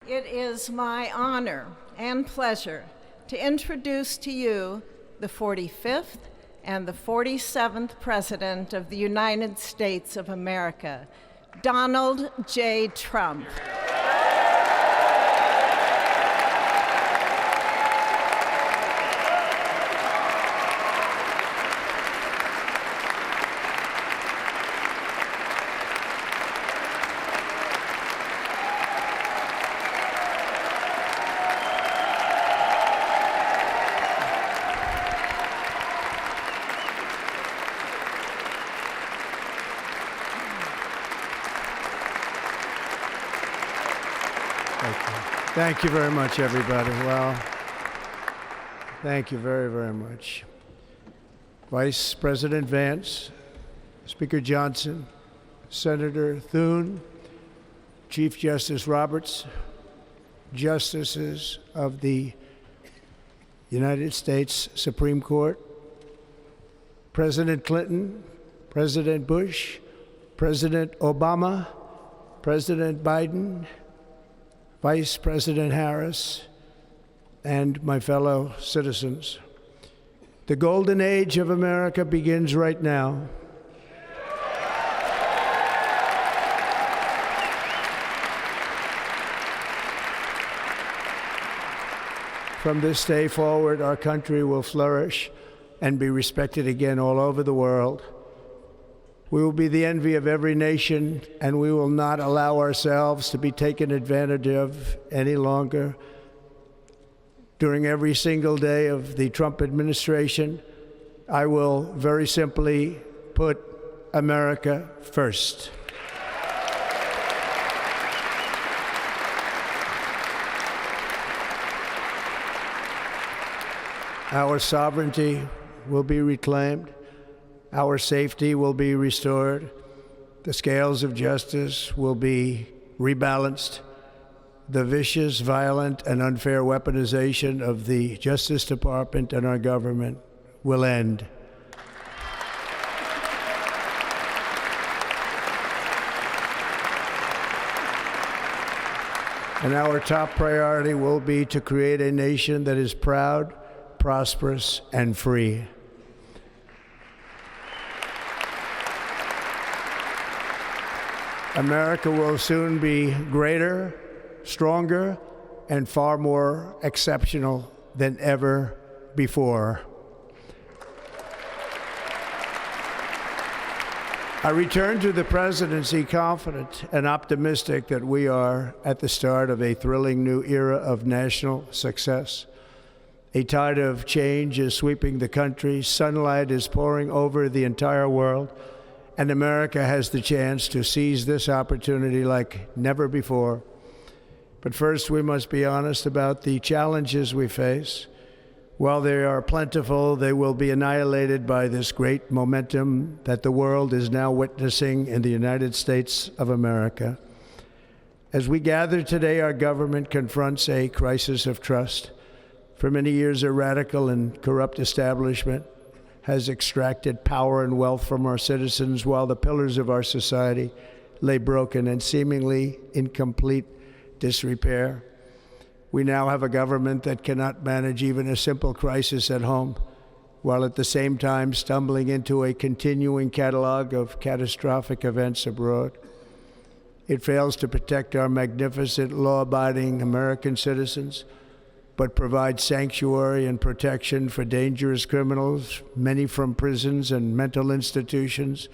It is my honor and pleasure to introduce to you the 45th and the 47th President of the United States of America, Donald J. Trump. Thank you very much, everybody. Well, thank you very, very much. Vice President Vance, Speaker Johnson, Senator Thune, Chief Justice Roberts, Justices of the United States Supreme Court, President Clinton, President Bush, President Obama, President Biden, Vice President Harris, and my fellow citizens. The golden age of America begins right now. From this day forward, our country will flourish and be respected again all over the world. We will be the envy of every nation, and we will not allow ourselves to be taken advantage of any longer. During every single day of the Trump administration, I will very simply put America first. Our sovereignty will be reclaimed. Our safety will be restored. The scales of justice will be rebalanced. The vicious, violent, and unfair weaponization of the Justice Department and our government will end. And our top priority will be to create a nation that is proud, prosperous, and free. America will soon be greater, stronger, and far more exceptional than ever before. I return to the presidency confident and optimistic that we are at the start of a thrilling new era of national success. A tide of change is sweeping the country, sunlight is pouring over the entire world, and America has the chance to seize this opportunity like never before. But first, we must be honest about the challenges we face. While they are plentiful, they will be annihilated by this great momentum that the world is now witnessing in the United States of America. As we gather today, our government confronts a crisis of trust. For many years, a radical and corrupt establishment has extracted power and wealth from our citizens while the pillars of our society lay broken and seemingly in complete disrepair. We now have a government that cannot manage even a simple crisis at home, while at the same time stumbling into a continuing catalog of catastrophic events abroad. It fails to protect our magnificent, law-abiding American citizens, but provides sanctuary and protection for dangerous criminals, many from prisons and mental institutions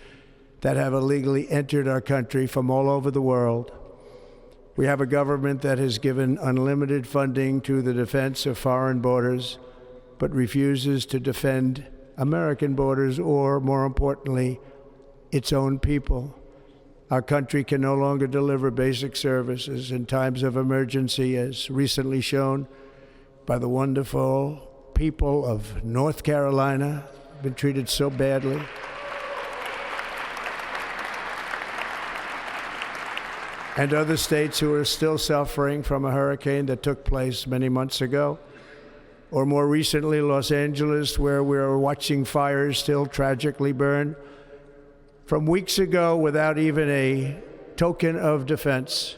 that have illegally entered our country from all over the world. We have a government that has given unlimited funding to the defense of foreign borders, but refuses to defend American borders or, more importantly, its own people. Our country can no longer deliver basic services in times of emergency, as recently shown by the wonderful people of North Carolina, been treated so badly. And other states who are still suffering from a hurricane that took place many months ago. Or more recently, Los Angeles, where we're watching fires still tragically burn. From weeks ago, without even a token of defense,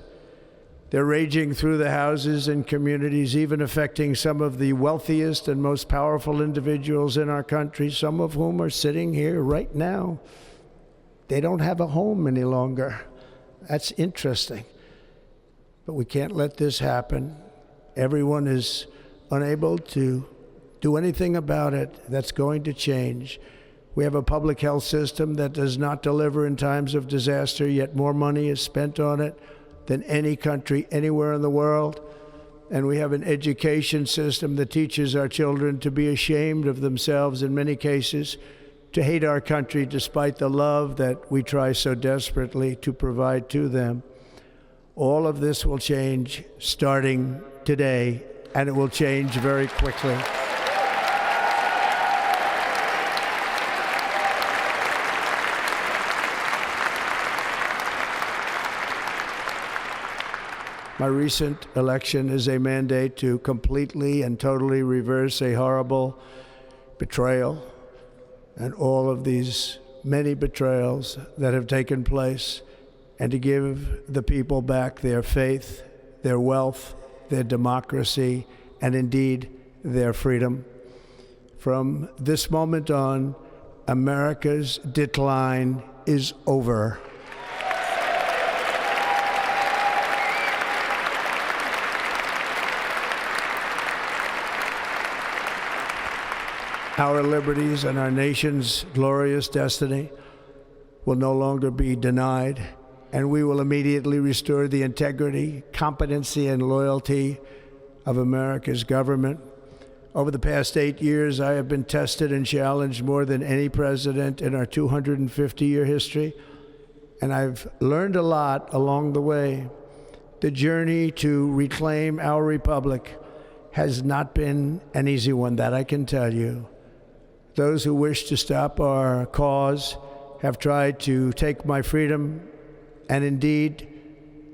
They're raging through the houses and communities, even affecting some of the wealthiest and most powerful individuals in our country, some of whom are sitting here right now. They don't have a home any longer. That's interesting. But we can't let this happen. Everyone is unable to do anything about it. That's going to change. We have a public health system that does not deliver in times of disaster, yet more money is spent on it than any country anywhere in the world. And we have an education system that teaches our children to be ashamed of themselves in many cases, to hate our country despite the love that we try so desperately to provide to them. All of this will change starting today, and it will change very quickly. My recent election is a mandate to completely and totally reverse a horrible betrayal and all of these many betrayals that have taken place, and to give the people back their faith, their wealth, their democracy, and indeed their freedom. From this moment on, America's decline is over. Our liberties and our nation's glorious destiny will no longer be denied, and we will immediately restore the integrity, competency, and loyalty of America's government. Over the past 8 years, I have been tested and challenged more than any president in our 250-year history, and I've learned a lot along the way. The journey to reclaim our republic has not been an easy one, that I can tell you. Those who wish to stop our cause have tried to take my freedom and indeed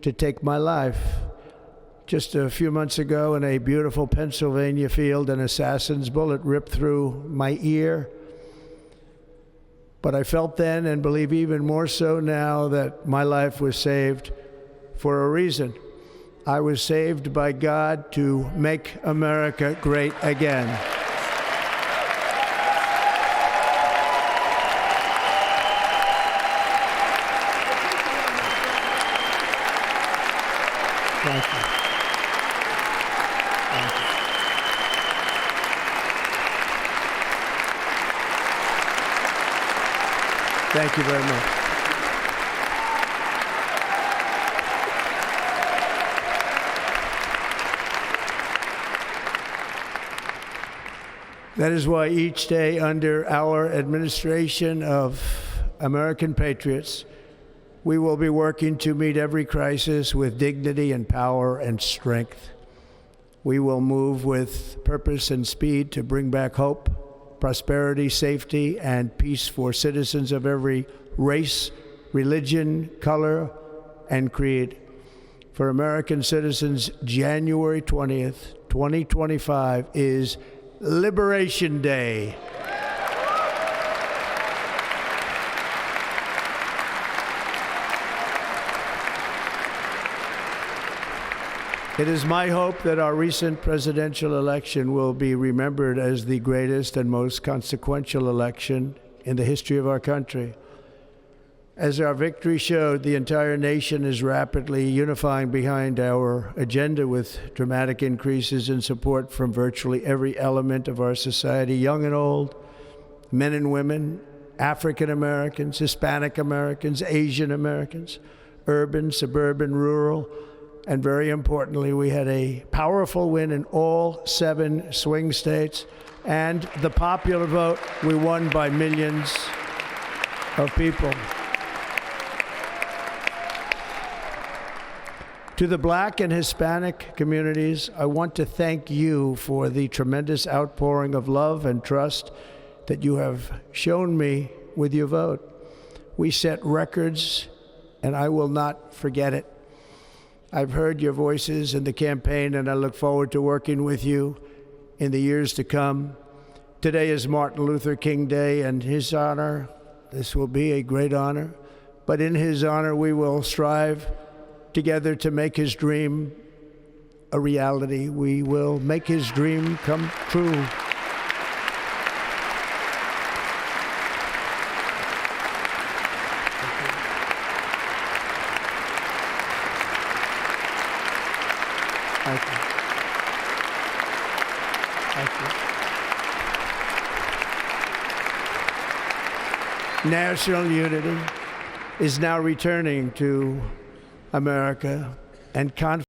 to take my life. Just a few months ago in a beautiful Pennsylvania field, an assassin's bullet ripped through my ear. But I felt then, and believe even more so now, that my life was saved for a reason. I was saved by God to make America great again. Thank you. Thank you. Thank you very much. That is why each day under our administration of American patriots, we will be working to meet every crisis with dignity and power and strength. We will move with purpose and speed to bring back hope, prosperity, safety, and peace for citizens of every race, religion, color, and creed. For American citizens, January 20th, 2025 is Liberation Day. It is my hope that our recent presidential election will be remembered as the greatest and most consequential election in the history of our country. As our victory showed, the entire nation is rapidly unifying behind our agenda with dramatic increases in support from virtually every element of our society, young and old, men and women, African Americans, Hispanic Americans, Asian Americans, urban, suburban, rural. And very importantly, we had a powerful win in all 7 swing states. And the popular vote, we won by millions of people. To the Black and Hispanic communities, I want to thank you for the tremendous outpouring of love and trust that you have shown me with your vote. We set records, and I will not forget it. I've heard your voices in the campaign, and I look forward to working with you in the years to come. Today is Martin Luther King Day, and his honor, this will be a great honor, but in his honor we will strive together to make his dream a reality. We will make his dream come true. Thank you. Thank you. National unity is now returning to America, and confidence